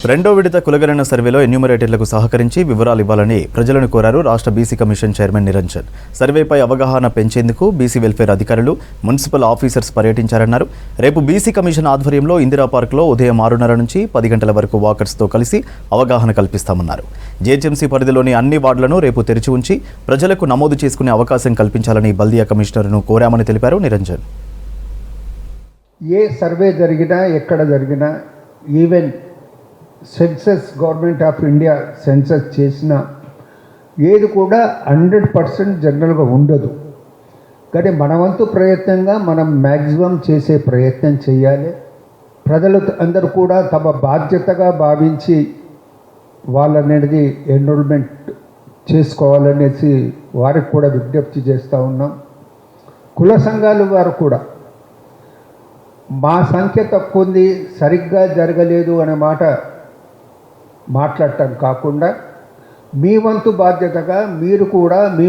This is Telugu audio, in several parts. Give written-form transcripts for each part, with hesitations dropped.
రెండో విడత కులగణన సర్వేలో ఎన్యూమరేటర్లకు సహకరించి వివరాలు ఇవ్వాలని ప్రజలను కోరారు రాష్ట్ర బీసీ కమిషన్ చైర్మన్ నిరంజన్. సర్వేపై అవగాహన పెంచేందుకు బీసీ వెల్ఫేర్ అధికారులు, మున్సిపల్ ఆఫీసర్స్ పర్యటించారన్నారు. రేపు బీసీ కమిషన్ ఆధ్వర్యంలో ఇందిరా పార్క్లో ఉదయం 6:30 నుంచి 10 గంటల వరకు వాకర్స్తో కలిసి అవగాహన కల్పిస్తామన్నారు. జీహెచ్ఎంసీ పరిధిలోని అన్ని వార్డులను రేపు తెరిచి ఉంచి ప్రజలకు నమోదు చేసుకునే అవకాశం కల్పించాలని బల్దియా కమిషనర్ను కోరామని తెలిపారు నిరంజన్. ఏ సర్వే జరిగినా ఎక్కడ జరిగినా even census government of India census చేసిన ఏది కూడా 100% జనరల్గా ఉండదు. కానీ మన వంతు ప్రయత్నంగా మనం మ్యాక్సిమం చేసే ప్రయత్నం చేయాలి. ప్రజలు అందరూ కూడా తమ బాధ్యతగా భావించి వాళ్ళనేది ఎన్రోల్మెంట్ చేసుకోవాలనేసి వారికి కూడా విజ్ఞప్తి చేస్తూ ఉన్నాం. కుల సంఘాలు వారు కూడా మా సంఖ్య తక్కువ ఉంది, సరిగ్గా జరగలేదు అనే మాట మాట్లాడటం కాకుండా మీ వంతు బాధ్యతగా మీరు కూడా మీ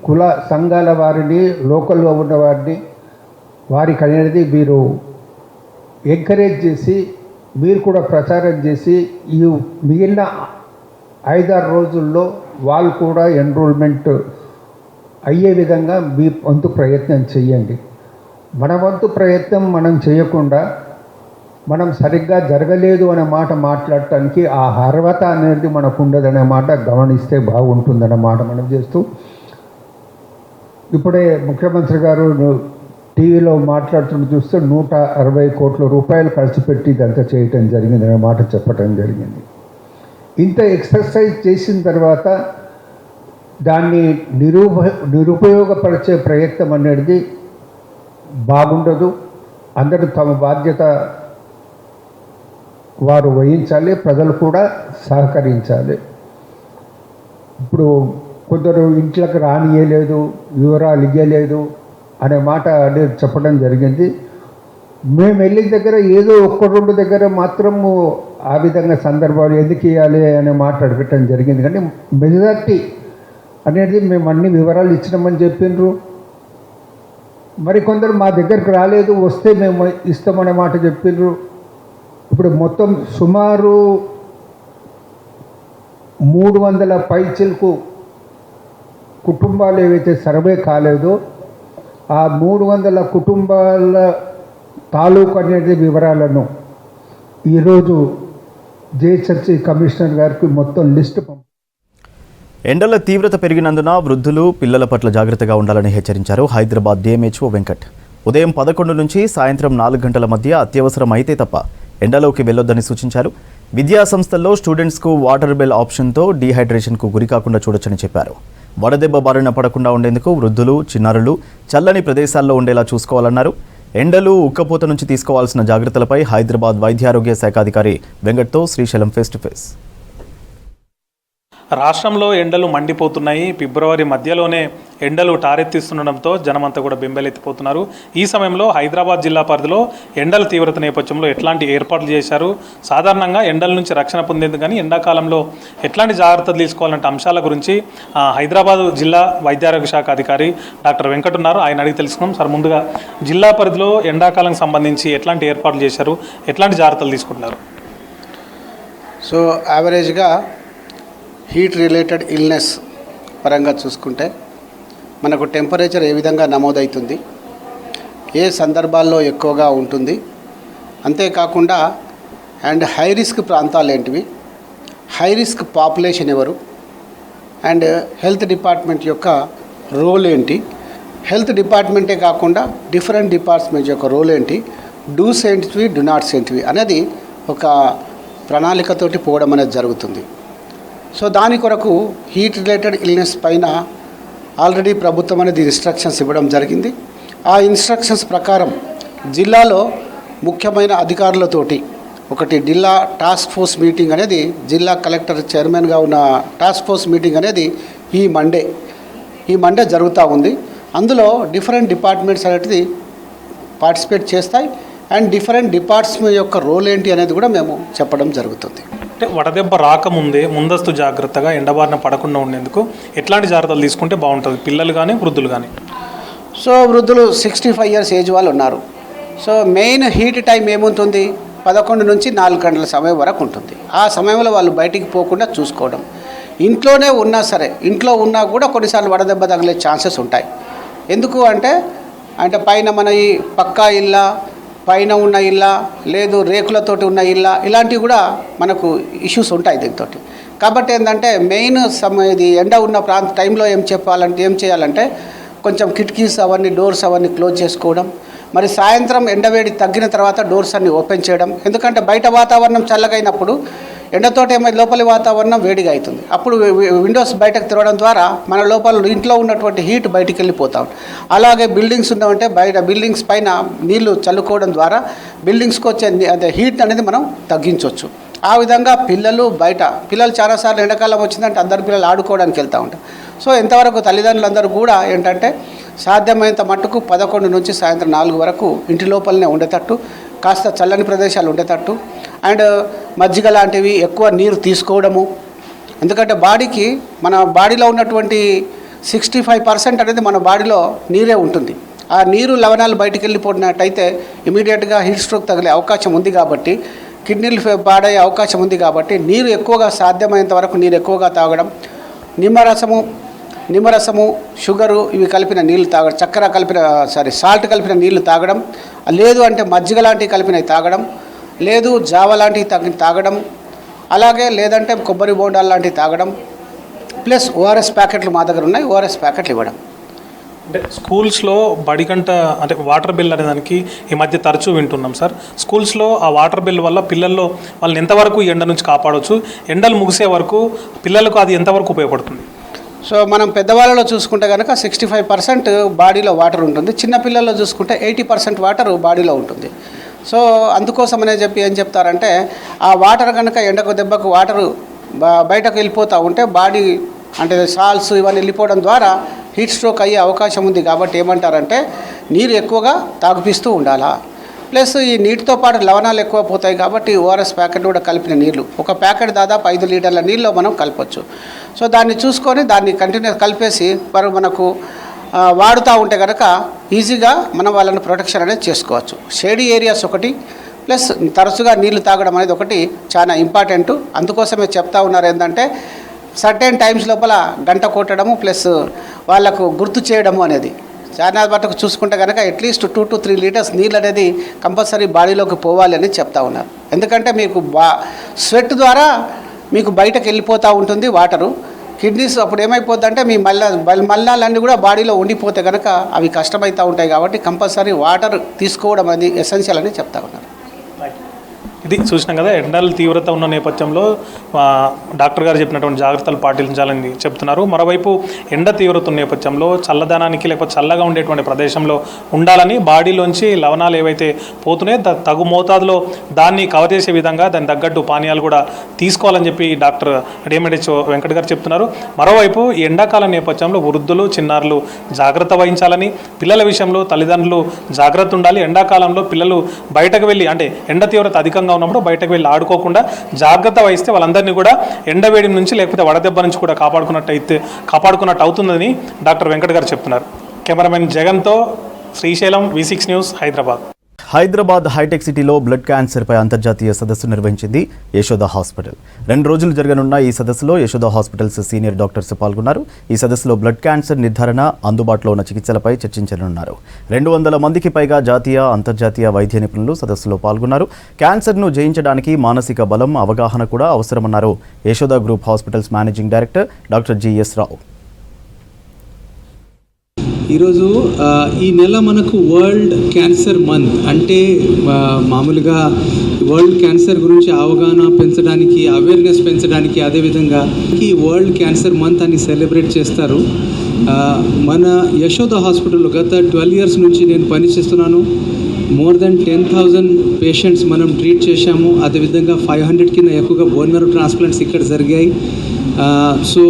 కుల సంఘాల వారిని, లోకల్లో ఉన్న వారిని, వారికి అనేది మీరు ఎంకరేజ్ చేసి మీరు కూడా ప్రచారం చేసి ఈ మిగిలిన 5-6 రోజుల్లో వాళ్ళు కూడా ఎన్రోల్మెంట్ అయ్యే విధంగా మీ వంతు ప్రయత్నం చేయండి. మన వంతు ప్రయత్నం మనం చేయకుండా మనం సరిగ్గా జరగలేదు అనే మాట మాట్లాడటానికి ఆ అర్హత అనేది మనకు ఉండదనే మాట గమనిస్తే బాగుంటుందన్నమాట మనం చేస్తూ, ఇప్పుడే ముఖ్యమంత్రి గారు టీవీలో మాట్లాడుతున్న చూస్తే 160 కోట్ల రూపాయలు ఖర్చు పెట్టి ఇదంతా చేయటం జరిగిందనే మాట చెప్పటం జరిగింది. ఇంత ఎక్సర్సైజ్ చేసిన తర్వాత దాన్ని నిరుపయోగపరిచే ప్రయత్నం అనేది బాగుండదు. అందరూ తమ బాధ్యత వారు వహించాలి, ప్రజలు కూడా సహకరించాలి. ఇప్పుడు కొందరు ఇంట్లోకి రానియలేదు, వివరాలు ఇవ్వలేదు అనే మాట అనేది చెప్పడం జరిగింది. మేము వెళ్ళిన దగ్గర ఏదో 1-2 దగ్గర మాత్రము ఆ విధంగా సందర్భాలు ఎందుకు ఇవ్వాలి అనే మాట అడగటం జరిగింది. కానీ మెజారిటీ అనేది మేము అన్ని వివరాలు ఇచ్చినామని చెప్పిండ్రు. మరి కొందరు మా దగ్గరికి రాలేదు, వస్తే మేము ఇస్తామనే మాట చెప్పిండ్రు. ఇప్పుడు మొత్తం సుమారు 300 పైచిలకు కుటుంబాలు ఏవైతే సర్వే కాలేదో ఆ 300 కుటుంబాల తాలూకు అనేది వివరాలను ఈరోజు జీహెచ్ఎంసీ కమిషనర్ గారికి మొత్తం లిస్టు ఎండల తీవ్రత పెరిగినందున వృద్ధులు, పిల్లల పట్ల జాగ్రత్తగా ఉండాలని హెచ్చరించారు హైదరాబాద్ డిఎంహెచ్ఓ వెంకట్. ఉదయం 11 నుంచి సాయంత్రం 4 గంటల మధ్య అత్యవసరం అయితే తప్ప ఎండలోకి వెళ్లొద్దని సూచించారు. విద్యా సంస్థల్లో స్టూడెంట్స్కు వాటర్ బెల్ ఆప్షన్తో డీహైడ్రేషన్కు గురికాకుండా చూడొచ్చని చెప్పారు. వడదెబ్బ బారిన పడకుండా ఉండేందుకు వృద్ధులు, చిన్నారులు చల్లని ప్రదేశాల్లో ఉండేలా చూసుకోవాలన్నారు. ఎండలు, ఉక్కపోత నుంచి తీసుకోవాల్సిన జాగ్రత్తలపై హైదరాబాద్ వైద్యారోగ్య శాఖ అధికారి వెంకట్తో శ్రీశైలం ఫేస్ టు ఫేస్. రాష్ట్రంలో ఎండలు మండిపోతున్నాయి. ఫిబ్రవరి మధ్యలోనే ఎండలు టారెత్తిస్తుండడంతో జనమంతా కూడా బెంబెలెత్తిపోతున్నారు. ఈ సమయంలో హైదరాబాద్ జిల్లా పరిధిలో ఎండల తీవ్రత నేపథ్యంలో ఎట్లాంటి ఏర్పాట్లు చేశారు, సాధారణంగా ఎండల నుంచి రక్షణ పొందేందుకు కానీ ఎండాకాలంలో ఎట్లాంటి జాగ్రత్తలు తీసుకోవాలంటే అంశాల గురించి హైదరాబాద్ జిల్లా వైద్యారోగ్య శాఖ అధికారి డాక్టర్ వెంకట్ ఉన్నారు. ఆయన అడిగి తెలుసుకున్నాం. సార్, ముందుగా జిల్లా పరిధిలో ఎండాకాలం సంబంధించి ఎట్లాంటి ఏర్పాట్లు చేశారు, ఎట్లాంటి జాగ్రత్తలు తీసుకుంటున్నారు? సో యావరేజ్గా హీట్ రిలేటెడ్ ఇల్నెస్ పరంగా చూసుకుంటే మనకు టెంపరేచర్ ఏ విధంగా నమోదవుతుంది, ఏ సందర్భాల్లో ఎక్కువగా ఉంటుంది, అంతేకాకుండా అండ్ హై రిస్క్ ప్రాంతాలు ఏంటివి, హై రిస్క్ పాపులేషన్ ఎవరు, అండ్ హెల్త్ డిపార్ట్మెంట్ యొక్క రోల్ ఏంటి, హెల్త్ డిపార్ట్మెంటే కాకుండా డిఫరెంట్ డిపార్ట్మెంట్ యొక్క రోల్ ఏంటి, డూస్ ఏంటివి, డు నాట్స్ ఏంటివి అనేది ఒక ప్రణాళికతోటి పోవడం అనేది జరుగుతుంది. సో దాని కొరకు హీట్ రిలేటెడ్ ఇల్నెస్ పైన ఆల్రెడీ ప్రభుత్వం అనేది ఇన్స్ట్రక్షన్స్ ఇవ్వడం జరిగింది. ఆ ఇన్స్ట్రక్షన్స్ ప్రకారం జిల్లాలో ముఖ్యమైన అధికారులతోటి ఒకటి జిల్లా టాస్క్ ఫోర్స్ మీటింగ్ అనేది, జిల్లా కలెక్టర్ చైర్మన్గా ఉన్న టాస్క్ ఫోర్స్ మీటింగ్ అనేది ఈ మండే జరుగుతూ ఉంది. అందులో డిఫరెంట్ డిపార్ట్మెంట్స్ అనేది పార్టిసిపేట్ చేస్తాయి అండ్ డిఫరెంట్ డిపార్ట్మెంట్ యొక్క రోల్ ఏంటి అనేది కూడా మేము చెప్పడం జరుగుతుంది. అంటే వడదెబ్బ రాకముందే ముందస్తు జాగ్రత్తగా ఎండబారిన పడకుండా ఉండేందుకు ఎట్లాంటి జాగ్రత్తలు తీసుకుంటే బాగుంటుంది, పిల్లలు కానీ వృద్ధులు కానీ? సో వృద్ధులు 65 ఇయర్స్ ఏజ్ వాళ్ళు ఉన్నారు. సో మెయిన్ హీట్ టైం ఏముంటుంది, 11 నుంచి 4 గంటల సమయం వరకు ఉంటుంది. ఆ సమయంలో వాళ్ళు బయటికి పోకుండా చూసుకోవడం. ఇంట్లోనే ఉన్నా సరే, ఇంట్లో ఉన్నా కూడా కొన్నిసార్లు వడదెబ్బ తగిలే ఛాన్సెస్ ఉంటాయి. ఎందుకు అంటే పైన మన ఈ పక్కా ఇళ్ళ, పైన ఉన్న ఇళ్ళ, లేదు రేకులతోటి ఉన్న ఇళ్ళ, ఇలాంటివి కూడా మనకు ఇష్యూస్ ఉంటాయి దీంతో. కాబట్టి ఏంటంటే మెయిన్ ఇది ఎండ ఉన్న టైంలో ఏం చేయాలంటే కొంచెం కిటికీస్ అవన్నీ, డోర్స్ అవన్నీ క్లోజ్ చేసుకోవడం. మరి సాయంత్రం ఎండవేడి తగ్గిన తర్వాత డోర్స్ అన్ని ఓపెన్ చేయడం. ఎందుకంటే బయట వాతావరణం చల్లగా అయినప్పుడు ఎండతోటి ఏమైనా లోపలి వాతావరణం వేడిగా అవుతుంది. అప్పుడు విండోస్ బయటకు తిరగడం ద్వారా మన లోపల ఇంట్లో ఉన్నటువంటి హీట్ బయటికి వెళ్ళిపోతాం. అలాగే బిల్డింగ్స్ ఉన్నామంటే బయట బిల్డింగ్స్ పైన నీళ్లు చల్లుకోవడం ద్వారా బిల్డింగ్స్కి వచ్చే అదే హీట్ అనేది మనం తగ్గించవచ్చు. ఆ విధంగా పిల్లలు చాలాసార్లు ఎండాకాలం వచ్చిందంటే అందరు పిల్లలు ఆడుకోవడానికి వెళ్తూ ఉంటారు. సో ఎంతవరకు తల్లిదండ్రులందరూ కూడా ఏంటంటే సాధ్యమైనంత మట్టుకు 11 నుంచి సాయంత్రం 4 వరకు ఇంటి లోపలనే ఉండేటట్టు, కాస్త చల్లని ప్రదేశాలు ఉండేటట్టు, అండ్ మజ్జిగ లాంటివి, ఎక్కువ నీరు తీసుకోవడము. ఎందుకంటే మన బాడీలో ఉన్నటువంటి 65% అనేది మన బాడీలో నీరే ఉంటుంది. ఆ నీరు లవణాలు బయటికి వెళ్ళిపోయినట్టయితే ఇమీడియట్గా హీట్ స్ట్రోక్ తగిలే అవకాశం ఉంది. కాబట్టి కిడ్నీలు పాడయ్యే అవకాశం ఉంది. కాబట్టి నీరు ఎక్కువగా సాధ్యమైనంత వరకు నీరు ఎక్కువగా తాగడం, నిమ్మరసము, షుగరు ఇవి కలిపిన నీళ్ళు తాగడం, సాల్ట్ కలిపిన నీళ్లు తాగడం, లేదు అంటే మజ్జిగ లాంటివి కలిపినవి తాగడం, లేదు జావ లాంటివి తాగడం, అలాగే లేదంటే కొబ్బరి బోండాలు లాంటివి తాగడం, ప్లస్ ఓఆర్ఎస్ ప్యాకెట్లు మా దగ్గర ఉన్నాయి, ఓఆర్ఎస్ ప్యాకెట్లు ఇవ్వడం. అంటే స్కూల్స్లో బడిగంట అంటే వాటర్ బిల్ అనే దానికి ఈ మధ్య తరచూ వింటున్నాం సార్. స్కూల్స్లో ఆ వాటర్ బిల్ వల్ల పిల్లల్లో వాళ్ళని ఎంతవరకు ఎండ నుంచి కాపాడవచ్చు, ఎండలు ముగిసే వరకు పిల్లలకు అది ఎంతవరకు ఉపయోగపడుతుంది? సో మనం పెద్దవాళ్ళలో చూసుకుంటే కనుక 65% బాడీలో వాటర్ ఉంటుంది. చిన్నపిల్లల్లో చూసుకుంటే 80% వాటర్ బాడీలో ఉంటుంది. సో అందుకోసమనే ఏం చెప్తారంటే ఆ వాటర్ కనుక ఎండకు దెబ్బకు వాటరు బయటకు వెళ్ళిపోతూ ఉంటే బాడీ అంటే సాల్స్ ఇవన్నీ వెళ్ళిపోవడం ద్వారా హీట్ స్ట్రోక్ అయ్యే అవకాశం ఉంది. కాబట్టి ఏమంటారంటే నీరు ఎక్కువగా తాగిపిస్తూ ఉండాలా. ప్లస్ ఈ నీటితో పాటు లవణాలు ఎక్కువ పోతాయి. కాబట్టి ఓఆర్ఎస్ ప్యాకెట్ కూడా కలిపిన నీళ్లు, ఒక ప్యాకెట్ దాదాపు 5 లీటర్ల నీళ్ళు మనం కలపచ్చు. సో దాన్ని చూసుకొని దాన్ని కంటిన్యూస్ కలిపేసి మనకు వాడుతూ ఉంటే కనుక ఈజీగా మనం వాళ్ళని ప్రొటెక్షన్ అనేది చేసుకోవచ్చు. షేడీ ఏరియాస్ ఒకటి, ప్లస్ తరచుగా నీళ్లు తాగడం అనేది ఒకటి చాలా ఇంపార్టెంట్. అందుకోసమే చెప్తా ఉన్నారు ఏంటంటే సర్టెన్ టైమ్స్ లోపల గంట కొట్టడము, ప్లస్ వాళ్ళకు గుర్తు చేయడము అనేది. చాలా మటుకు చూసుకుంటే కనుక అట్లీస్ట్ 2 to 3 లీటర్స్ నీళ్ళు అనేది కంపల్సరీ బాడీలోకి పోవాలి అని చెప్తా ఉన్నారు. ఎందుకంటే మీకు స్వెట్ ద్వారా మీకు బయటకు వెళ్ళిపోతూ ఉంటుంది వాటరు. కిడ్నీస్ అప్పుడు ఏమైపోతుందంటే మీ మల్లాలన్నీ కూడా బాడీలో ఉండిపోతే కనుక అవి కష్టమవుతూ ఉంటాయి. కాబట్టి కంపల్సరీ వాటర్ తీసుకోవడం అనేది ఎసెన్షియల్ అని చెప్తా ఉన్నారు. ఇది చూసినాం కదా, ఎండల తీవ్రత ఉన్న నేపథ్యంలో డాక్టర్ గారు చెప్పినటువంటి జాగ్రత్తలు పాటించాలని చెప్తున్నారు. మరోవైపు ఎండ తీవ్రత ఉన్న నేపథ్యంలో చల్లదనానికి లేకపోతే చల్లగా ఉండేటువంటి ప్రదేశంలో ఉండాలని, బాడీలోంచి లవణాలు ఏవైతే పోతున్నాయో తగు మోతాదులో దాన్ని కవర్ చేసే విధంగా దాని తగ్గట్టు పానీయాలు కూడా తీసుకోవాలని చెప్పి డాక్టర్ డిఎంహెచ్ఓ వెంకట్ గారు చెప్తున్నారు. మరోవైపు ఈ ఎండాకాలం నేపథ్యంలో వృద్ధులు, చిన్నారులు జాగ్రత్త వహించాలని, పిల్లల విషయంలో తల్లిదండ్రులు జాగ్రత్త ఉండాలి. ఎండాకాలంలో పిల్లలు బయటకు వెళ్ళి అంటే ఎండ తీవ్రత అధికంగా ఉన్నప్పుడు బయటకు వెళ్ళి ఆడుకోకుండా జాగ్రత్త వహిస్తే వాళ్ళందరినీ కూడా ఎండవేడి నుంచి లేకపోతే వడదెబ్బ నుంచి కూడా కాపాడుకున్నట్టు అవుతుందని డాక్టర్ వెంకట్ గారు చెప్తున్నారు. కెమెరామెన్ జగన్తో Srisailam, V6 news, Hyderabad. Hyderabad hi-tech సిటీలో బ్లడ్ క్యాన్సర్పై అంతర్జాతీయ సదస్సు నిర్వహించింది యశోద హాస్పిటల్. 2 రోజులు జరగనున్న ఈ సదస్సులో యశోద హాస్పిటల్స్ సీనియర్ డాక్టర్స్ పాల్గొన్నారు. ఈ సదస్సులో బ్లడ్ క్యాన్సర్ నిర్ధారణ, అందుబాటులో ఉన్న చికిత్సలపై చర్చించనున్నారు. 200 మందికి పైగా జాతీయ, అంతర్జాతీయ వైద్య నిపుణులు సదస్సులో పాల్గొన్నారు. క్యాన్సర్ను జయించడానికి మానసిక బలం, అవగాహన కూడా అవసరమన్నారు Yashoda group hospitals managing director doctor GS Rao. ఈరోజు ఈ నెల మనకు వరల్డ్ క్యాన్సర్ మంత్, అంటే మామూలుగా వరల్డ్ క్యాన్సర్ గురించి అవగాహన పెంచడానికి, అవేర్నెస్ పెంచడానికి, అదేవిధంగా ఈ వరల్డ్ క్యాన్సర్ మంత్ అని సెలబ్రేట్ చేస్తారు. మన యశోద హాస్పిటల్లో గత 12 years నుంచి నేను పనిచేస్తున్నాను. మోర్ దెన్ 10,000 పేషెంట్స్ మనం ట్రీట్ చేశాము. అదేవిధంగా 500 కింద ఎక్కువగా బోన్ మ్యారో ట్రాన్స్ప్లాంట్స్ ఇక్కడ జరిగాయి. సో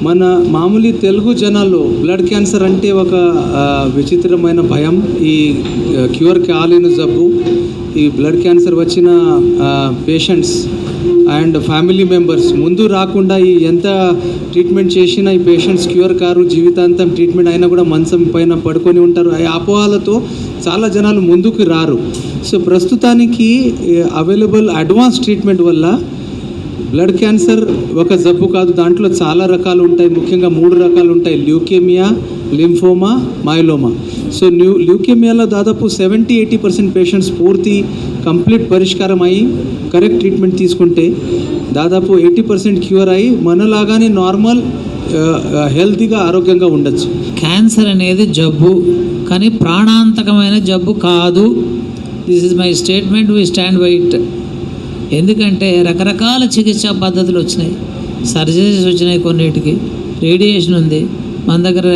మన మామూలు తెలుగు జనాల్లో బ్లడ్ క్యాన్సర్ అంటే ఒక విచిత్రమైన భయం. ఈ క్యూర్ కాలేని జబ్బు. ఈ బ్లడ్ క్యాన్సర్ వచ్చిన పేషెంట్స్ అండ్ ఫ్యామిలీ మెంబర్స్ ముందు రాకుండా ఈ ఎంత ట్రీట్మెంట్ చేసినా ఈ పేషెంట్స్ క్యూర్ కారు, జీవితాంతం ట్రీట్మెంట్ అయినా కూడా మంచం పైన పడుకొని ఉంటారు. ఆ అపోహలతో చాలా జనాలు ముందుకు రారు. సో ప్రస్తుతానికి అవైలబుల్ అడ్వాన్స్ ట్రీట్మెంట్ వల్ల బ్లడ్ క్యాన్సర్ ఒక జబ్బు కాదు, దాంట్లో చాలా రకాలు ఉంటాయి. ముఖ్యంగా 3 రకాలు ఉంటాయి: ల్యూకేమియా, లింఫోమా, మైలోమా. సో ల్యూకేమియాలో దాదాపు 70-80% పేషెంట్స్ పూర్తి కంప్లీట్ పరిష్కారం అయ్యి కరెక్ట్ ట్రీట్మెంట్ తీసుకుంటే దాదాపు 80% క్యూర్ అయ్యి మనలాగానే నార్మల్ హెల్తీగా ఆరోగ్యంగా ఉండొచ్చు. క్యాన్సర్ అనేది జబ్బు, కానీ ప్రాణాంతకమైన జబ్బు కాదు. This is my statement, we stand by it. ఎందుకంటే రకరకాల చికిత్సా పద్ధతులు వచ్చినాయి, సర్జరీస్ వచ్చినాయి, కొన్నిటికి రేడియేషన్ ఉంది. మన దగ్గర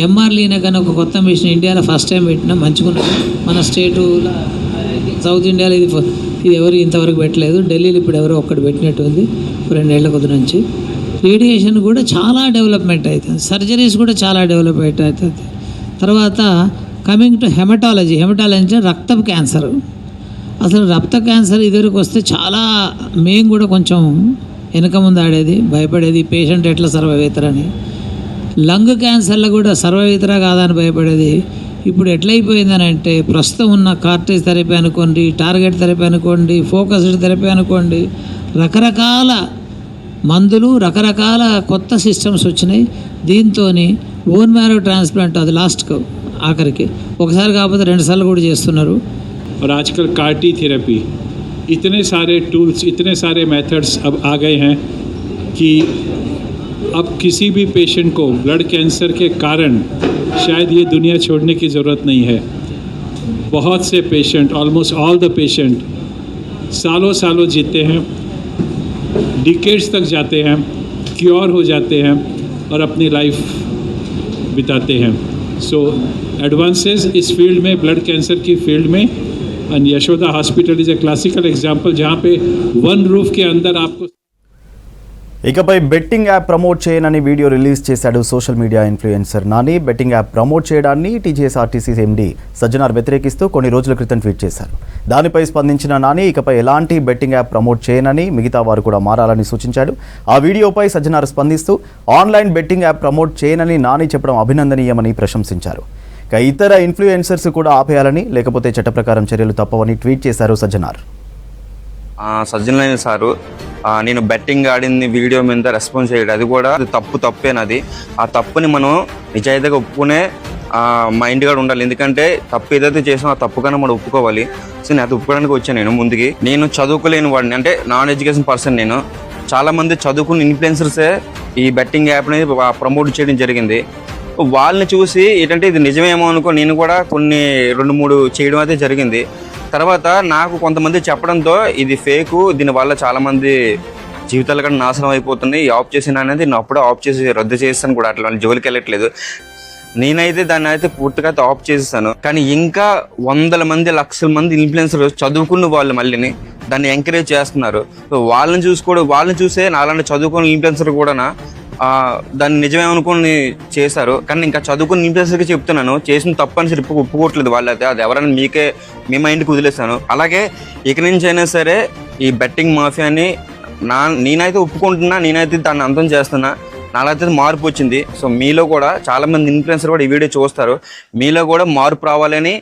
ఎంఆర్లీనే కానీ ఒక కొత్త మిషన్ ఇండియాలో ఫస్ట్ టైం పెట్టినా మంచిగున్నది. మన స్టేటు సౌత్ ఇండియాలో ఇది ఎవరు ఇంతవరకు పెట్టలేదు. ఢిల్లీలో ఇప్పుడు ఎవరో ఒక్కటి పెట్టినట్టు ఉంది 2 ఏళ్ల కొద్ది నుంచి. రేడియేషన్ కూడా చాలా డెవలప్మెంట్ అవుతుంది, సర్జరీస్ కూడా చాలా డెవలప్మెంట్ అవుతుంది. తర్వాత కమింగ్ టు హెమటాలజీ అంటే రక్తపు క్యాన్సర్. అసలు రక్త క్యాన్సర్ ఇదివరకు వస్తే చాలా మేము కూడా కొంచెం వెనక ముందు ఆడేది, భయపడేది, పేషెంట్ ఎట్లా సర్వైవ్ అవుతారని. లంగ్ క్యాన్సర్లో కూడా సర్వైవ్ అవుతారా కాదని భయపడేది. ఇప్పుడు ఎట్లయిపోయిందని అంటే ప్రస్తుతం ఉన్న కార్టేజ్ థెరపీ అనుకోండి, టార్గెట్ థెరపీ అనుకోండి, ఫోకస్డ్ థెరపీ అనుకోండి, రకరకాల మందులు, రకరకాల కొత్త సిస్టమ్స్ వచ్చినాయి. దీంతో బోన్ మ్యారో ట్రాన్స్ప్లాంట్ అది లాస్ట్కు ఆఖరికి ఒకసారి కాకపోతే 2 సార్లు కూడా చేస్తున్నారు. और आजकल कार्टी थेरेपी, इतने सारे टूल्स, इतने सारे मेथड्स अब आ गए हैं कि अब किसी भी पेशेंट को ब्लड कैंसर के कारण शायद ये दुनिया छोड़ने की ज़रूरत नहीं है. बहुत से patient, almost all the patient सालों जीते हैं, डिकेड्स तक जाते हैं, क्योर हो जाते हैं और अपनी लाइफ बिताते हैं. सो एडवांसेस इस फील्ड में, ब्लड कैंसर की फील्ड में, and Yashoda hospital is a classical example जहाँ पे 1 रूफ के अंदर आपको. ఇకపై బెట్టింగ్ యాప్ ప్రమోట్ చేయనని వీడియో రిలీజ్ చేశాడు social media influencer Nani. Betting app promote చేయడాన్ని టీజీఎస్ఆర్టీసీ ఎండీ సజ్జనార్ వ్యతిరేకిస్తూ కొన్ని రోజుల క్రితం ట్వీట్ చేశారు. దానిపై స్పందించిన నాని ఇకపై ఎలాంటి బెట్టింగ్ యాప్ ప్రమోట్ చేయనని, మిగతా వారు కూడా మారాలని సూచించాడు. ఆ వీడియోపై సజ్జనార్ స్పందిస్తూ ఆన్లైన్ బెట్టింగ్ యాప్ ప్రమోట్ చేయనని నాని చెప్పడం అభినందనీయమని ప్రశంసించారు. ఇక ఇతర ఇన్ఫ్లుయెన్సర్స్ కూడా ఆపేయాలని, లేకపోతే చట్ట ప్రకారం చర్యలు తప్పవని ట్వీట్ చేశారు సజ్జనార్. సజ్జనలైన సారు నేను బెట్టింగ్ ఆడింది వీడియో మీద రెస్పాన్స్ చేయడం, అది కూడా తప్పేనది. ఆ తప్పుని మనం నిజాయితీగా ఒప్పుకునే మైండ్ కూడా ఉండాలి. ఎందుకంటే తప్పు ఏదైతే చేసినా ఆ తప్పు కన్నా మనం ఒప్పుకోవాలి. సో నేను అది ఒప్పుకోవడానికి వచ్చాను. ముందుకి నేను చదువుకోలేని వాడిని, అంటే నాన్ ఎడ్యుకేషన్ పర్సన్. నేను చాలామంది చదువుకున్న ఇన్ఫ్లుయెన్సర్సే ఈ బెట్టింగ్ యాప్ని ప్రమోట్ చేయడం జరిగింది. వాళ్ళని చూసి ఏంటంటే ఇది నిజమేమో అనుకో నేను కూడా కొన్ని 2-3 చేయడం అయితే జరిగింది. తర్వాత నాకు కొంతమంది చెప్పడంతో ఇది ఫేకు, దీనివల్ల చాలామంది జీవితాలు కూడా నాశనం అయిపోతున్నాయి, ఆఫ్ చేసిన అనేది నేను అప్పుడే ఆఫ్ చేసి రద్దు చేస్తాను కూడా. అట్లా జోలికి వెళ్ళట్లేదు. నేనైతే దాన్ని అయితే పూర్తిగా ఆఫ్ చేసేసాను. కానీ ఇంకా 100 మంది, 1,00,000 మంది ఇన్ఫ్లుయెన్సర్ చదువుకున్న వాళ్ళు మళ్ళీని దాన్ని ఎంకరేజ్ చేస్తున్నారు. సో వాళ్ళని చూసే నాలాంటి చదువుకున్న ఇన్ఫ్లుయెన్సర్ కూడా దాన్ని నిజమేమనుకుని చేశారు. కానీ ఇంకా చదువుకుని ఇన్ఫ్లుయెన్సర్కి చెప్తున్నాను, చేసిన తప్పని ఒప్పుకోవట్లేదు వాళ్ళైతే. అది ఎవరైనా మీ మైండ్కి వదిలేస్తాను. అలాగే ఇక నుంచి అయినా సరే ఈ బెట్టింగ్ మాఫియాని నేనైతే ఒప్పుకుంటున్నా, నేనైతే దాన్ని అంతం చేస్తున్నా. నాకైతే మార్పు వచ్చింది. సో మీలో కూడా చాలామంది ఇన్ఫ్లుయెన్సర్ కూడా ఈ వీడియో చూస్తారు, మీలో కూడా మార్పు రావాలని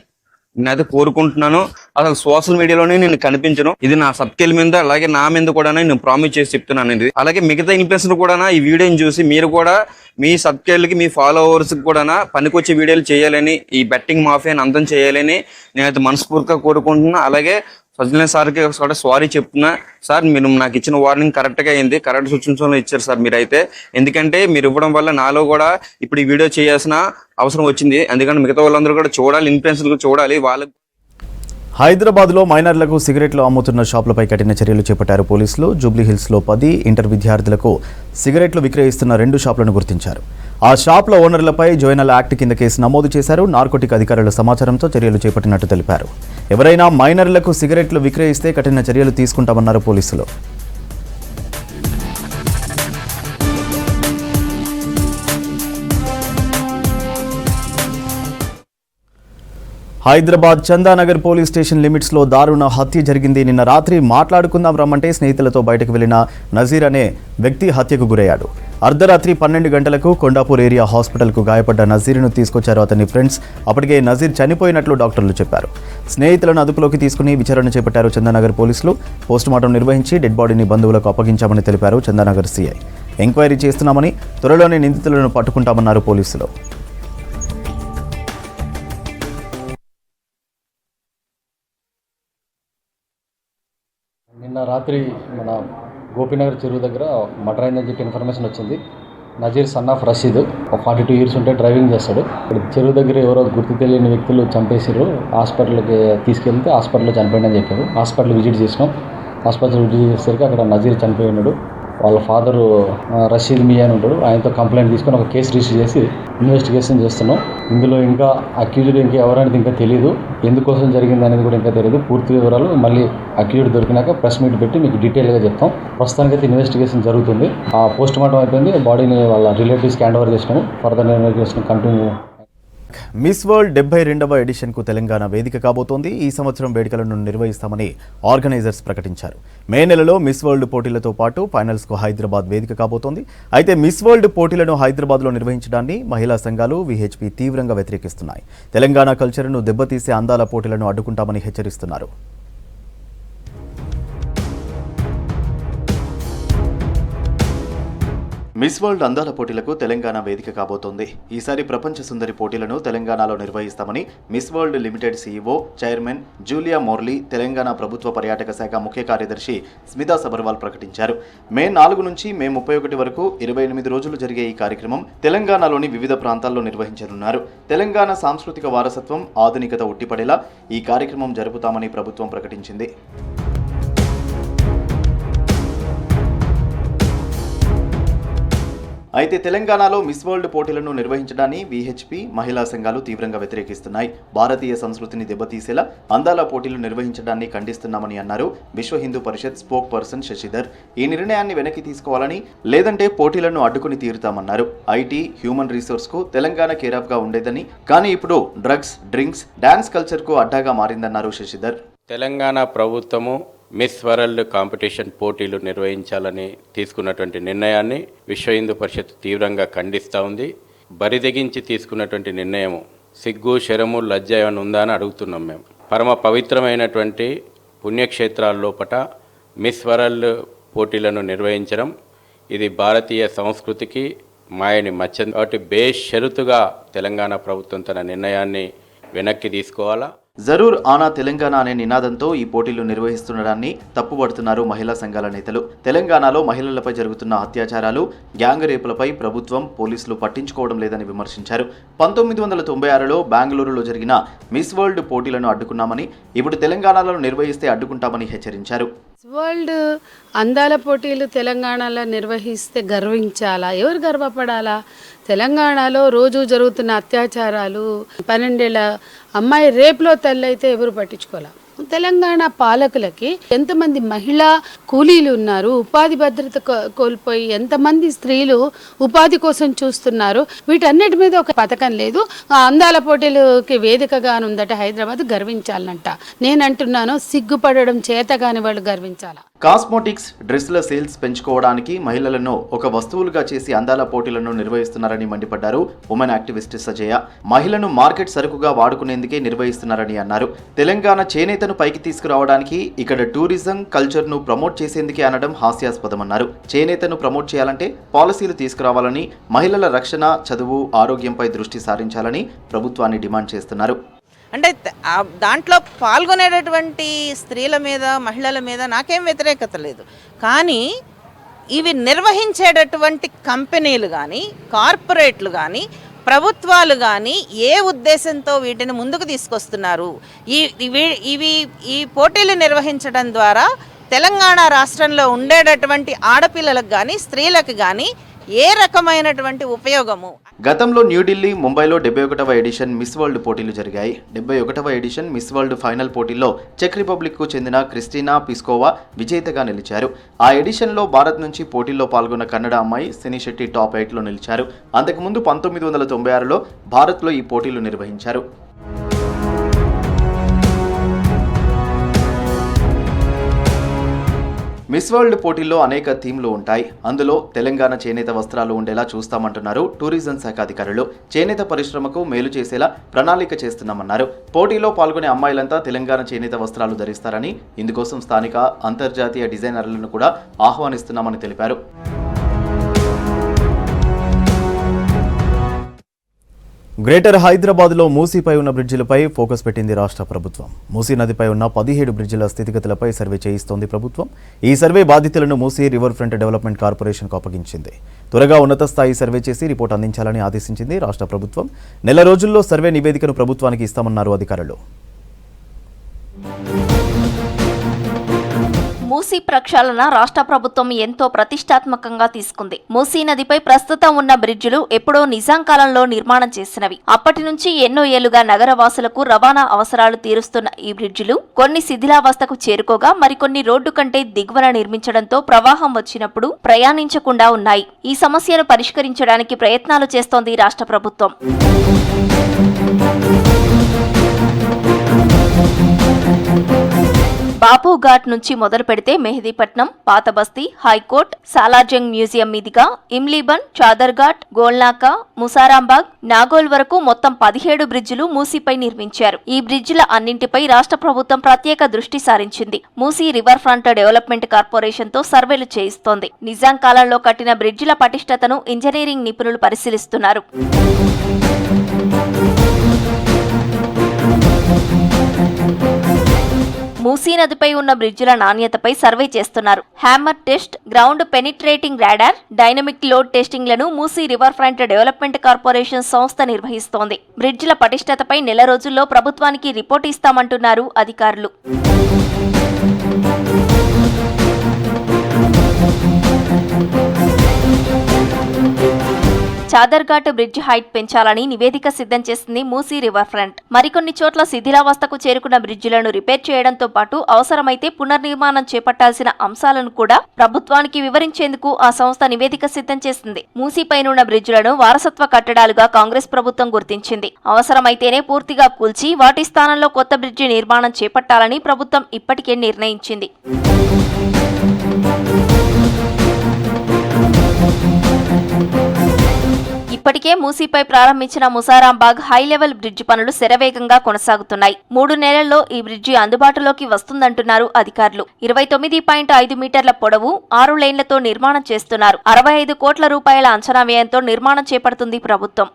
నేనైతే కోరుకుంటున్నాను. అసలు సోషల్ మీడియాలోనే నేను కనిపించను. ఇది నా సబ్స్క్రైబ్ మీద, అలాగే నా మీద కూడా నేను ప్రామిస్ చేసి చెప్తున్నాను. ఇది అలాగే మిగతా ఇన్ఫ్లుయెన్సర్ కూడా ఈ వీడియోని చూసి మీరు కూడా మీ సబ్స్క్రైబర్లకి, మీ ఫాలోవర్స్కి కూడా పనికొచ్చే వీడియోలు చేయాలని, ఈ బెట్టింగ్ మాఫియాని అంతం చేయాలని నేనైతే మనస్ఫూర్తిగా కోరుకుంటున్నా. అలాగే సజ్జన సార్కి కూడా సారీ చెప్తున్నా. సార్ మీరు నాకు ఇచ్చిన వార్నింగ్ కరెక్ట్గా అయింది, కరెక్ట్ సూచనలు ఇచ్చారు సార్ మీరైతే. ఎందుకంటే మీరు ఇవ్వడం వల్ల నాలో కూడా ఇప్పుడు ఈ వీడియో చేయాల్సిన అవసరం వచ్చింది. ఎందుకంటే మిగతా వాళ్ళందరూ కూడా చూడాలి, ఇన్ఫ్లుయెన్సర్లు చూడాలి. వాళ్ళకి హైదరాబాద్లో మైనర్లకు సిగరెట్లు అమ్ముతున్న షాపులపై కఠిన చర్యలు చేపట్టారు పోలీసులు. జూబ్లీహిల్స్లో 10 ఇంటర్ విద్యార్థులకు సిగరెట్లు విక్రయిస్తున్న 2 షాపులను గుర్తించారు. ఆ షాపుల ఓనర్లపై జోయినల్ యాక్ట్ కింద కేసు నమోదు చేశారు. నార్కోటిక్ అధికారుల సమాచారంతో చర్యలు చేపట్టినట్టు తెలిపారు. ఎవరైనా మైనర్లకు సిగరెట్లు విక్రయిస్తే కఠిన చర్యలు తీసుకుంటామన్నారు పోలీసులు. హైదరాబాద్ చందానగర్ పోలీస్ స్టేషన్ లిమిట్స్లో దారుణ హత్య జరిగింది. నిన్న రాత్రి మాట్లాడుకుందాం రమ్మంటే స్నేహితులతో బయటకు వెళ్లిన నజీర్ అనే వ్యక్తి హత్యకు గురయ్యాడు. అర్ధరాత్రి 12 గంటలకు కొండాపూర్ ఏరియా హాస్పిటల్కు గాయపడ్డ నజీర్ను తీసుకొచ్చారు అతని ఫ్రెండ్స్. అప్పటికే నజీర్ చనిపోయినట్లు డాక్టర్లు చెప్పారు. స్నేహితులను అదుపులోకి తీసుకుని విచారణ చేపట్టారు చందానగర్ పోలీసులు. పోస్టుమార్టం నిర్వహించి డెడ్ బాడీని బంధువులకు అప్పగించామని తెలిపారు చందానగర్ సీఐ. ఎంక్వైరీ చేస్తున్నామని, త్వరలోనే నిందితులను పట్టుకుంటామన్నారు పోలీసులు. నిన్న రాత్రి మన గోపీనగర్ చెరువు దగ్గర మర్డర్ అయిందని చెప్పి ఇన్ఫర్మేషన్ వచ్చింది. Nazeer son of Rasheed 42 years ఉంటే డ్రైవింగ్ చేస్తాడు. ఇక్కడ చెరువు దగ్గర ఎవరో గుర్తు తెలియని వ్యక్తులు చంపేసారు. హాస్పిటల్కి తీసుకెళ్తే హాస్పిటల్లో చనిపోయిందని చెప్పారు. హాస్పిటల్ విజిట్ చేసినాం. హాస్పిటల్ విజిట్ చేసేసరికి అక్కడ నజీర్ చనిపోయి ఉన్నాడు. వాళ్ళ ఫాదరు రషీద్ మియా అని ఉంటాడు. ఆయనతో కంప్లైంట్ తీసుకొని ఒక కేసు రిజిస్టర్ చేసి ఇన్వెస్టిగేషన్ చేస్తున్నాం. ఇందులో ఇంకా అక్యూజ్డ్ ఇంకా ఎవరనేది ఇంకా తెలియదు. ఎందుకోసం జరిగింది అనేది కూడా ఇంకా తెలియదు. పూర్తి వివరాలు మళ్ళీ అక్యూజ్డ్ దొరికినాక ప్రెస్ మీట్ పెట్టి మీకు డీటెయిల్గా చెప్తాం. ప్రస్తుతానికైతే ఇన్వెస్టిగేషన్ జరుగుతుంది. ఆ పోస్ట్ మార్టం అయిపోయింది. బాడీని వాళ్ళ రిలేటివ్స్కి హ్యాండ్ ఓవర్ చేసినాము. Further investigation continue. Miss world 72వ ఎడిషన్కు తెలంగాణ వేదిక కాబోతోంది. ఈ సంవత్సరం వేడుకలను నిర్వహిస్తామని ఆర్గనైజర్స్ ప్రకటించారు. మే నెలలో మిస్ వరల్డ్ పోటీలతో పాటు ఫైనల్స్కు హైదరాబాద్ వేదిక కాబోతోంది. అయితే మిస్ వరల్డ్ పోటీలను హైదరాబాద్లో నిర్వహించడాన్ని మహిళా సంఘాలు, విహెచ్పి తీవ్రంగా వ్యతిరేకిస్తున్నాయి. తెలంగాణ కల్చర్ను దెబ్బతీసే అందాల పోటీలను అడ్డుకుంటామని హెచ్చరిస్తున్నారు. మిస్ వరల్డ్ అందాల పోటీలకు తెలంగాణ వేదిక కాబోతోంది. ఈసారి ప్రపంచ సుందరి పోటీలను తెలంగాణలో నిర్వహిస్తామని miss world limited CEO, chairman Julia మోర్లీ, Telangana ప్రభుత్వ పర్యాటక శాఖ ముఖ్య కార్యదర్శి స్మితా సబర్వాల్ ప్రకటించారు. మే 4 నుంచి మే 31 వరకు 28 రోజులు జరిగే ఈ కార్యక్రమం తెలంగాణలోని వివిధ ప్రాంతాల్లో నిర్వహించనున్నారు. తెలంగాణ సాంస్కృతిక వారసత్వం, ఆధునికత ఉట్టిపడేలా ఈ కార్యక్రమం జరుపుతామని ప్రభుత్వం ప్రకటించింది. అయితే తెలంగాణలో మిస్ వరల్డ్ పోటీలను నిర్వహించడాన్ని విహెచ్పి, మహిళా సంఘాలు తీవ్రంగా వ్యతిరేకిస్తున్నాయి. భారతీయ సంస్కృతిని దెబ్బతీసేలా అందాల పోటీలు నిర్వహించడాన్ని ఖండిస్తున్నామని అన్నారు విశ్వ హిందూ పరిషత్ స్పోక్ పర్సన్ శశిధర్. ఈ నిర్ణయాన్ని వెనక్కి తీసుకోవాలని, లేదంటే పోటీలను అడ్డుకుని తీరుతామన్నారు. ఐటీ, హ్యూమన్ రిసోర్స్కు తెలంగాణ కేరాఫ్గా ఉండేదని, కానీ ఇప్పుడు డ్రగ్స్, డ్రింక్స్, డాన్స్ కల్చర్కు అడ్డాగా మారిందన్నారు శశిధర్. తెలంగాణ ప్రభుత్వము మిస్ వరల్డ్ కాంపిటీషన్ పోటీలు నిర్వహించాలని తీసుకున్నటువంటి నిర్ణయాన్ని విశ్వ హిందూ పరిషత్ తీవ్రంగా ఖండిస్తూ ఉంది. బరిదెగించి తీసుకున్నటువంటి నిర్ణయము సిగ్గు, శరము, లజ్జ ఏమైనా ఉందా అని అడుగుతున్నాం మేము. పరమ పవిత్రమైనటువంటి పుణ్యక్షేత్రాల లోపట మిస్ వరల్డ్ పోటీలను నిర్వహించడం ఇది భారతీయ సంస్కృతికి మాయని మచ్చంది. కాబట్టి బేషరతుగా తెలంగాణ ప్రభుత్వం తన నిర్ణయాన్ని వెనక్కి తీసుకోవాలా. జరూర్ ఆనా తెలంగాణ అనే నినాదంతో ఈ పోటీలు నిర్వహిస్తుండడాన్ని తప్పుపడుతున్నారు మహిళా సంఘాల నేతలు. తెలంగాణలో మహిళలపై జరుగుతున్న అత్యాచారాలు, గ్యాంగ్ రేపులపై ప్రభుత్వం, పోలీసులు పట్టించుకోవడం లేదని విమర్శించారు. 1996లో బెంగళూరులో జరిగిన మిస్ వరల్డ్ పోటీలను అడ్డుకున్నామని, ఇప్పుడు తెలంగాణలో నిర్వహిస్తే అడ్డుకుంటామని హెచ్చరించారు. వరల్డ్ అందాల పోటీలు తెలంగాణలో నిర్వహిస్తే గర్వించాలా? ఎవరు గర్వపడాలా? తెలంగాణలో రోజు జరుగుతున్న అత్యాచారాలు, 12 ఏళ్ల అమ్మాయి రేపులో తల్లైతే ఎవరు పట్టించుకోవాలా? తెలంగాణ పాలకులకి ఎంతమంది మహిళా కూలీలు ఉన్నారు, ఉపాధి భద్రత కోల్పోయి ఎంతమంది స్త్రీలు ఉపాధి కోసం చూస్తున్నారు, వీటన్నిటి మీద ఒక పథకం లేదు. అందాల పోటీలకి వేదికగా ఉందట హైదరాబాద్, గర్వించాలంట. నేనంటున్నాను, సిగ్గుపడడం చేతగాని వాళ్ళు గర్వించాలా. కాస్మోటిక్స్, డ్రెస్ల సేల్స్ పెంచుకోవడానికి మహిళలను ఒక వస్తువులుగా చేసి అందాల పోటీలను నిర్వహిస్తున్నారని మండిపడ్డారు ఉమెన్ యాక్టివిస్ట్ సజయ. మహిళను మార్కెట్ సరుకుగా వాడుకునేందుకే నిర్వహిస్తున్నారని అన్నారు. తెలంగాణ చేనేతను పైకి తీసుకురావడానికి, ఇక్కడ టూరిజం, కల్చర్ను ప్రమోట్ చేసేందుకే అనడం హాస్యాస్పదమన్నారు. చేనేతను ప్రమోట్ చేయాలంటే పాలసీలు తీసుకురావాలని, మహిళల రక్షణ, చదువు, ఆరోగ్యంపై దృష్టి సారించాలని ప్రభుత్వాన్ని డిమాండ్ చేస్తున్నారు. అంటే దాంట్లో పాల్గొనేటటువంటి స్త్రీల మీద, మహిళల మీద నాకేం వ్యతిరేకత లేదు. కానీ ఇవి నిర్వహించేటటువంటి కంపెనీలు కానీ, కార్పొరేట్లు కానీ, ప్రభుత్వాలు కానీ ఏ ఉద్దేశంతో వీటిని ముందుకు తీసుకొస్తున్నారు? ఈ పోటీలు నిర్వహించడం ద్వారా తెలంగాణ రాష్ట్రంలో ఉండేటటువంటి ఆడపిల్లలకు కానీ, స్త్రీలకు కానీ ఏ రకమైనటువంటి ఉపయోగము? గతంలో న్యూఢిల్లీ, ముంబైలో 71వ ఎడిషన్ మిస్ వరల్డ్ పోటీలు జరిగాయి. 71వ ఎడిషన్ మిస్ వరల్డ్ ఫైనల్ పోటీల్లో చెక్ రిపబ్లిక్కు చెందిన క్రిస్టినా పిస్కోవా విజేతగా నిలిచారు. ఆ ఎడిషన్లో భారత్ నుంచి పోటీల్లో పాల్గొన్న కన్నడ అమ్మాయి సినీ శెట్టి టాప్ 8లో నిలిచారు. అంతకుముందు 1996లో భారత్లో ఈ పోటీలు నిర్వహించారు. మిస్ వరల్డ్ పోటీల్లో అనేక థీమ్లు ఉంటాయి. అందులో తెలంగాణ చేనేత వస్త్రాలు ఉండేలా చూస్తామంటున్నారు టూరిజం శాఖ అధికారులు. చేనేత పరిశ్రమకు మేలు చేసేలా ప్రణాళిక చేస్తున్నామన్నారు. పోటీలో పాల్గొనే అమ్మాయిలంతా తెలంగాణ చేనేత వస్త్రాలు ధరిస్తారని, ఇందుకోసం స్థానిక అంతర్జాతీయ డిజైనర్లను కూడా ఆహ్వానిస్తున్నామని తెలిపారు. గ్రేటర్ హైదరాబాద్లో మూసీపై ఉన్న బ్రిడ్జిలపై ఫోకస్ పెట్టింది రాష్ట్ర ప్రభుత్వం. మూసీ నదిపై ఉన్న 17 బ్రిడ్జిల స్థితిగతులపై సర్వే చేయిస్తోంది ప్రభుత్వం. ఈ సర్వే బాధితులను మూసీ రివర్ ఫ్రంట్ డెవలప్మెంట్ కార్పొరేషన్కు అప్పగించింది. త్వరగా ఉన్నత స్థాయి సర్వే చేసి రిపోర్ట్ అందించాలని ఆదేశించింది రాష్ట్ర ప్రభుత్వం. నెల రోజుల్లో సర్వే నివేదికను ప్రభుత్వానికి ఇస్తామన్నారు అధికారులు. మూసీ ప్రక్షాళన రాష్ట్ర ప్రభుత్వం ఎంతో ప్రతిష్టాత్మకంగా తీసుకుంది. మూసీ నదిపై ప్రస్తుతం ఉన్న బ్రిడ్జిలు ఎప్పుడో నిజాం కాలంలో నిర్మాణం చేసినవి. అప్పటి నుంచి ఎన్నో ఏళ్లుగా నగరవాసులకు రవాణా అవసరాలు తీరుస్తున్న ఈ బ్రిడ్జిలు కొన్ని శిథిలావస్థకు చేరుకోగా మరికొన్ని రోడ్డు కంటే దిగువన నిర్మించడంతో ప్రవాహం వచ్చినప్పుడు ప్రయాణించకుండా ఉన్నాయి. ఈ సమస్యను పరిష్కరించడానికి ప్రయత్నాలు చేస్తోంది రాష్ట్ర ప్రభుత్వం. బాపుఘాట్ నుంచి మొదలు పెడితే మెహదీపట్నం, పాతబస్తీ, హైకోర్ట్, సాలార్జంగ్ మ్యూజియం మీదుగా ఇమ్లీబన్, చాదర్ఘాట్, గోల్నాకా, ముసారాంబాగ్, నాగోల్ వరకు మొత్తం 17 బ్రిడ్జిలు మూసీపై నిర్మించారు. ఈ బ్రిడ్జిల అన్నింటిపై రాష్ట్ర ప్రభుత్వం ప్రత్యేక దృష్టి సారించింది. Musi river front development corporation తో సర్వేలు చేయిస్తోంది. నిజాం కాలంలో కట్టిన బ్రిడ్జిల పటిష్టతను ఇంజనీరింగ్ నిపుణులు పరిశీలిస్తున్నారు. మూసీ నదిపై ఉన్న బ్రిడ్జిల నాణ్యతపై సర్వే చేస్తున్నారు. Hammer test, ground penetrating radar, dynamic load టెస్టింగ్లను Musi river front development corporation సంస్థ నిర్వహిస్తోంది. బ్రిడ్జిల పటిష్టతపై నెల రోజుల్లో ప్రభుత్వానికి రిపోర్ట్ ఇస్తామంటున్నారు అధికారులు. చాదర్ఘాట్ బ్రిడ్జ్ హైట్ పెంచాలని నివేదిక సిద్ధం చేసింది మూసీ రివర్ ఫ్రంట్. మరికొన్ని చోట్ల శిథిలావస్థకు చేరుకున్న బ్రిడ్జిలను రిపేర్ చేయడంతో పాటు అవసరమైతే పునర్నిర్మాణం చేపట్టాల్సిన అంశాలను కూడా ప్రభుత్వానికి వివరించేందుకు ఆ సంస్థ నివేదిక సిద్ధం చేసింది. మూసీపైనున్న బ్రిడ్జిలను వారసత్వ కట్టడాలుగా కాంగ్రెస్ ప్రభుత్వం గుర్తించింది. అవసరమైతేనే పూర్తిగా కూల్చి వాటి స్థానంలో కొత్త బ్రిడ్జి నిర్మాణం చేపట్టాలని ప్రభుత్వం ఇప్పటికే నిర్ణయించింది. ఇప్పటికే మూసీపై ప్రారంభించిన ముసారాంబాగ్ హై లెవెల్ బ్రిడ్జి పనులు శరవేగంగా కొనసాగుతున్నాయి. 3 నెలల్లో ఈ బ్రిడ్జి అందుబాటులోకి వస్తుందంటున్నారు అధికారులు. 29.5 మీటర్ల పొడవు, 6 లేన్లతో నిర్మాణం చేస్తున్నారు. 65 కోట్ల రూపాయల అంచనా వ్యయంతో నిర్మాణం చేపడుతుంది ప్రభుత్వం.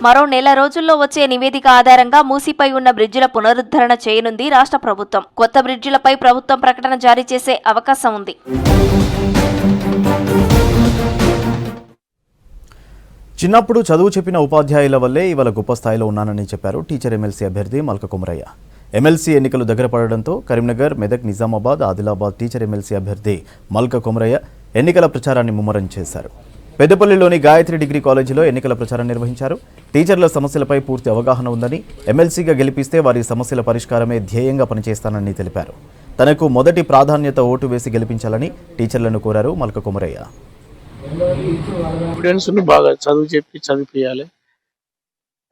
మరో నెల రోజుల్లో వచ్చే నివేదిక ఆధారంగా మూసీపై ఉన్న బ్రిడ్జిల పునరుద్ధరణ చేయనుంది రాష్ట్ర ప్రభుత్వం. కొత్త బ్రిడ్జిలపై ప్రభుత్వం ప్రకటన జారీ చేసే అవకాశం ఉంది. చిన్నప్పుడు చదువు చెప్పిన ఉపాధ్యాయుల వల్లే ఇవాళ గొప్ప స్థాయిలో ఉన్నానని చెప్పారు టీచర్ ఎమ్మెల్సీ అభ్యర్థి మల్క కుమరయ్య. ఎమ్మెల్సీ ఎన్నికలు దగ్గర పడడంతో కరీంనగర్, మెదక్, నిజామాబాద్, ఆదిలాబాద్ టీచర్ ఎమ్మెల్సీ అభ్యర్థి మల్క కుమరయ్య ఎన్నికల ప్రచారాన్ని ముమ్మరం చేశారు. పెద్దపల్లిలోని గాయత్రి డిగ్రీ కాలేజీలో ఎన్నికల ప్రచారం నిర్వహించారు. టీచర్ల సమస్యలపై పూర్తి అవగాహన ఉందని, ఎమ్మెల్సీగా గెలిపిస్తే వారి సమస్యల పరిష్కారమే ధ్యేయంగా పనిచేస్తానని తెలిపారు. తనకు మొదటి ప్రాధాన్యత ఓటు వేసి గెలిపించాలని టీచర్లను కోరారు మల్క కుమరయ్య. స్టూడెంట్స్ను బాగా చదువు చెప్పి చదివించాలి.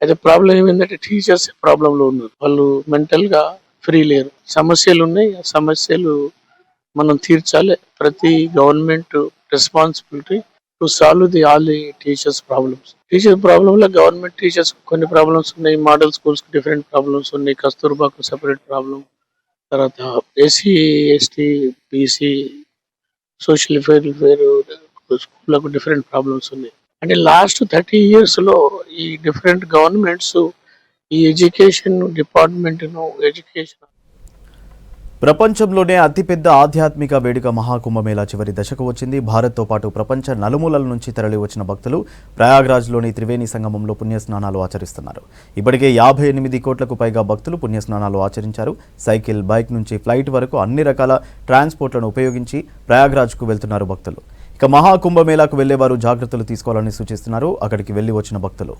అయితే ప్రాబ్లం ఏమైందంటే టీచర్స్ ప్రాబ్లంలో ఉన్నారు. వాళ్ళు మెంటల్గా ఫ్రీ లేరు. సమస్యలు ఉన్నాయి. ఆ సమస్యలు మనం తీర్చాలి. ప్రతి government responsibility to solve all the teachers problems. Teacher ప్రాబ్లంలో గవర్నమెంట్ టీచర్స్ కొన్ని ప్రాబ్లమ్స్ ఉన్నాయి. మోడల్ స్కూల్స్ డిఫరెంట్ ప్రాబ్లమ్స్ ఉన్నాయి. కస్తూర్బాకు సెపరేట్ ప్రాబ్లం, తర్వాత SC ST BC social welfare స్కూళ్ళకు డిఫరెంట్ ప్రాబ్లమ్స్ ఉన్నాయి. అంటే లాస్ట్ 30 yearsలో ఈ డిఫరెంట్ గవర్నమెంట్స్ ఈ ఎడ్యుకేషన్ డిపార్ట్మెంట్ను ప్రపంచంలోనే అతిపెద్ద ఆధ్యాత్మిక వేడుక మహాకుంభమేళా చివరి దశకు వచ్చింది. భారత్తో పాటు ప్రపంచ నలుమూలల నుంచి తరలి వచ్చిన భక్తులు ప్రయాగ్రాజ్లోని త్రివేణి సంగమంలో పుణ్యస్నానాలు ఆచరిస్తున్నారు. ఇప్పటికే 58 కోట్లకు పైగా భక్తులు పుణ్యస్నానాలు ఆచరించారు. సైకిల్, బైక్ నుంచి ఫ్లైట్ వరకు అన్ని రకాల ట్రాన్స్పోర్ట్లను ఉపయోగించి ప్రయాగ్రాజ్కు వెళ్తున్నారు భక్తులు. ఇక మహాకుంభమేళాకు వెళ్లేవారు జాగ్రత్తలు తీసుకోవాలని సూచిస్తున్నారు అక్కడికి వెళ్లి వచ్చిన భక్తులు.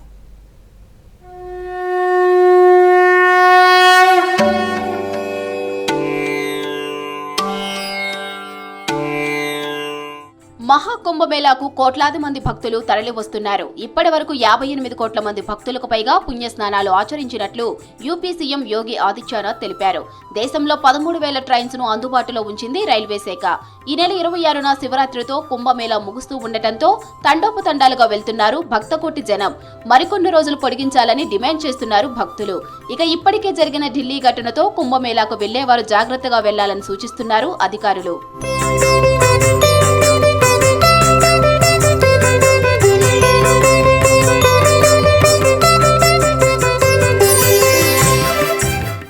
మహాకుంభ మహాకుంభమేళాకు కోట్లాది మంది భక్తులు తరలి వస్తున్నారు. ఇప్పటి వరకు 58 కోట్ల మంది భక్తులకు పైగా పుణ్యస్నానాలు ఆచరించినట్లు యూపీ సీఎం యోగి ఆదిత్యనాథ్ తెలిపారు. దేశంలో 13,000 ట్రైన్స్ ను అందుబాటులో ఉంచింది రైల్వే శాఖ. ఈ నెల 26న శివరాత్రితో కుంభమేళా ముగుస్తూ ఉండటంతో తండోపతండాలుగా వెళ్తున్నారు భక్తకోటి జనం. మరికొన్ని రోజులు పొడిగించాలని డిమాండ్ చేస్తున్నారు భక్తులు. ఇక ఇప్పటికే జరిగిన ఢిల్లీ ఘటనతో కుంభమేళాకు వెళ్లేవారు జాగ్రత్తగా వెళ్లాలని సూచిస్తున్నారు అధికారులు.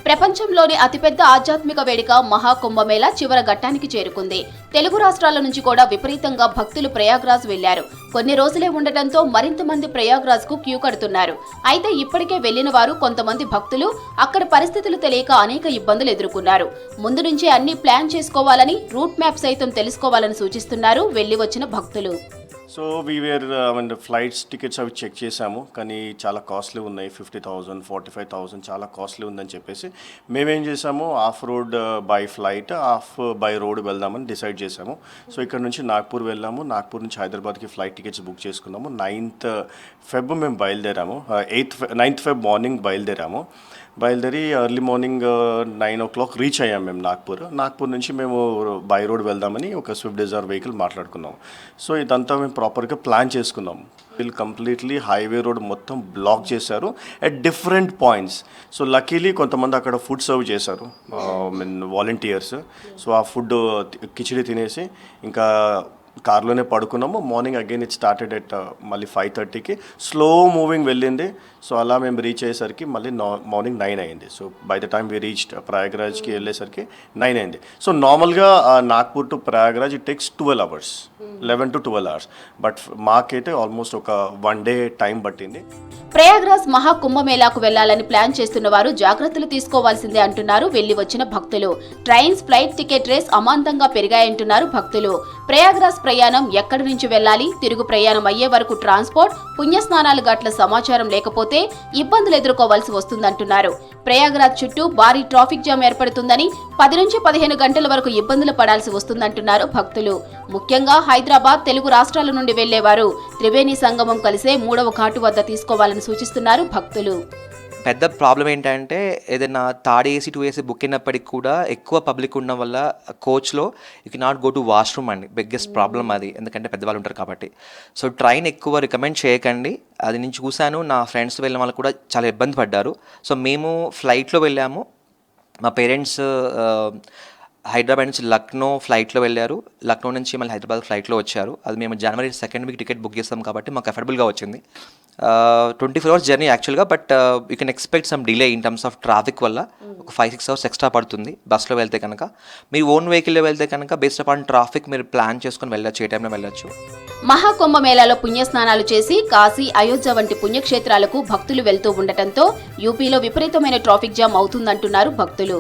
ప్రపంచంలోని అతిపెద్ద ఆధ్యాత్మిక వేడుక మహాకుంభమేళా చివరి ఘట్టానికి చేరుకుంది. తెలుగు రాష్ట్రాల నుంచి కూడా విపరీతంగా భక్తులు ప్రయాగ్రాజ్ వెళ్లారు. కొన్ని రోజులే ఉండటంతో మరింత మంది ప్రయాగ్రాజ్ కు క్యూ కడుతున్నారు. అయితే ఇప్పటికే వెళ్లిన వారు కొంతమంది భక్తులు అక్కడ పరిస్థితులు తెలియక అనేక ఇబ్బందులు ఎదుర్కొన్నారు. ముందు నుంచే అన్ని ప్లాన్ చేసుకోవాలని, రూట్ మ్యాప్ సైతం తెలుసుకోవాలని సూచిస్తున్నారు వెళ్లి వచ్చిన భక్తులు. సో ఫ్లైట్స్ టికెట్స్ అవి చెక్ చేసాము, కానీ చాలా కాస్ట్లీ ఉన్నాయి. 50,000, 45,000 చాలా కాస్ట్లీ ఉందని చెప్పేసి మేమేం చేసాము, of road by flight, of by road వెళ్దామని డిసైడ్ చేసాము. సో ఇక్కడ నుంచి నాగ్పూర్ వెళ్ళాము. నాగ్పూర్ నుంచి హైదరాబాద్కి ఫ్లైట్ టికెట్స్ బుక్ చేసుకున్నాము. 9th Feb మేము బయలుదేరాము. 9th Feb మార్నింగ్ బయలుదేరి ఎర్లీ మార్నింగ్ 9 o'clock రీచ్ అయ్యాము మేము నాగ్పూర్ నుంచి మేము బై రోడ్ వెళ్దామని ఒక స్విఫ్ట్ డిజైర్ వెహికల్ మాట్లాడుకున్నాము. సో ఇదంతా మేము ప్రాపర్గా ప్లాన్ చేసుకున్నాము. వీళ్ళు కంప్లీట్లీ హైవే రోడ్ మొత్తం బ్లాక్ చేశారు at different points. So luckily కొంతమంది అక్కడ ఫుడ్ సర్వ్ చేశారు, వాలంటీర్స్. సో ఆ ఫుడ్ కిచిడి తినేసి ఇంకా కార్లోనే పడుకున్నాము. Morning again it started at మళ్ళీ 5:30కి స్లో మూవింగ్ వెళ్ళింది. సో అలా మేము రీచ్ అయ్యేసరికి మళ్ళీ మార్నింగ్ 9 అయింది. So by the time we reached ప్రయాగ్రాజ్కి వెళ్ళేసరికి 9 అయింది. సో నార్మల్గా Nagpur to Prayagraj it takes 12 hours, 11 to 12 hours. But మాకైతే ఆల్మోస్ట్ ఒక 1 day టైం పట్టింది. ప్రయాగ్రాజ్ మహాకుంభమేళాకు వెళ్లాలని ప్లాన్ చేస్తున్న వారు జాగ్రత్తలు తీసుకోవాల్సిందే అంటున్నారు వెళ్లి వచ్చిన భక్తులు. ట్రైన్స్, ఫ్లైట్ టికెట్ రేస్ అమాంతంగా పెరిగాయంటున్నారు భక్తులు. ప్రయాగ్రాజ్ ప్రయాణం ఎక్కడి నుంచి వెళ్లాలి, తిరుగు ప్రయాణం అయ్యే వరకు ట్రాన్స్పోర్ట్, పుణ్యస్నానాలు గట్ల సమాచారం లేకపోతే ఇబ్బందులు ఎదుర్కోవాల్సి వస్తుందంటున్నారు. ప్రయాగ్రాజ్ చుట్టూ భారీ ట్రాఫిక్ జామ్ ఏర్పడుతుందని, 10 నుంచి 15 గంటల వరకు ఇబ్బందులు పడాల్సి వస్తుందంటున్నారు భక్తులు. ముఖ్యంగా హైదరాబాద్, తెలుగు రాష్ట్రాల నుండి వెళ్లేవారు త్రివేణి సంగమం కలిసే 3వ ఘాటు వద్ద తీసుకోవాలని సూచిస్తున్నారు భక్తులు. పెద్ద ప్రాబ్లం ఏంటంటే ఏదైనా థర్డ్ ఏసీ 2 AC బుక్ అయినప్పటికి కూడా ఎక్కువ పబ్లిక్ ఉండడం వల్ల కోచ్లో you can not go to washroom అండి. బిగ్గెస్ట్ ప్రాబ్లం అది, ఎందుకంటే పెద్దవాళ్ళు ఉంటారు కాబట్టి. సో ట్రైన్ ఎక్కువ రికమెండ్ చేయకండి. అది నేను చూశాను, నా ఫ్రెండ్స్ వెళ్ళిన వాళ్ళు కూడా చాలా ఇబ్బంది పడ్డారు. సో మేము ఫ్లైట్లో వెళ్ళాము. మా పేరెంట్స్ హైదరాబాద్ నుంచి లక్నో ఫ్లైట్లో వెళ్ళారు. లక్నో నుంచి మళ్ళీ హైదరాబాద్ ఫ్లైట్లో వచ్చారు. అది మేము January 2nd టికెట్ బుక్ చేస్తాం కాబట్టి మాకు అఫోర్డబుల్గా వచ్చింది. 24 hours జర్నీ యాక్చువల్గా, but you can expect some delay in terms of traffic వల్ల. ఒక 5-6 hours ఎక్స్ట్రా పడుతుంది బస్లో వెళ్తే కనుక. మీరు ఓన్ వెహికల్లో వెళ్తే కనుక బేస్డ్ అపాన్ ట్రాఫిక్ మీరు ప్లాన్ చేసుకుని వెళ్ళచ్చు, ఏ టైంలో వెళ్ళచ్చు. మహాకుంభమేళాలో పుణ్యస్నానాలు చేసి కాశీ, అయోధ్య వంటి పుణ్యక్షేత్రాలకు భక్తులు వెళ్తూ ఉండటంతో యూపీలో విపరీతమైన ట్రాఫిక్ జామ్ అవుతుందంటున్నారు భక్తులు.